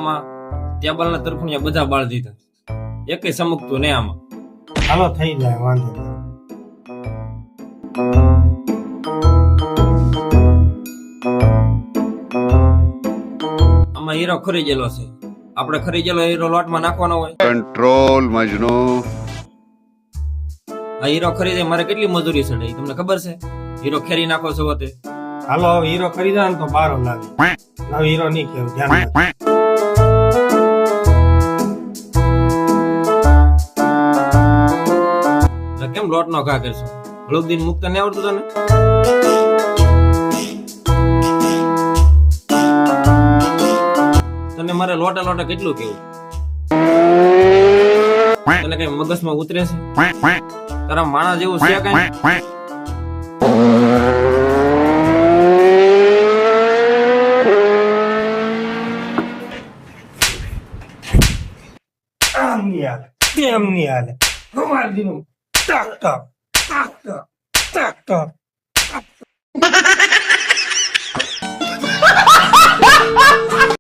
ખાનામાં ટેબલના તરફુનિયા બધા બાળ દીધા, એકેય સમકતું નહીં આમાં. હાલો થઈ જાય, વાંધો નહીં. આમાં હીરો ખરી ગયેલો છે, આપણે ખરી ગયેલો હીરો લોટમાં નાખવાનો હોય. કંટ્રોલ મજનુ. આ હીરો ખરીદે મારે કેટલી મજૂરી ચડે ઈ તમને ખબર છે? હીરો ખેરી નાખો છો તે. હાલો હવે હીરો કરી દે ને તો બારો લાગે. હવે હીરો નહીં કેવું, ધ્યાન રાખ. એટલે કેમ લોટ નો ઘા કરશો? હળુદીન મુક્ત નહીં આવડતું તને? તને મારે લોટે લોટે કેટલું કેવું? તને કઈ મગજમાં ઉતરે છે? તારા માણસ જેવું છે કઈ? આમ નહીં હાલે, તેમ નહીં હાલે. મારી દીધું. ટક ટક ટક ટક ટક ટક.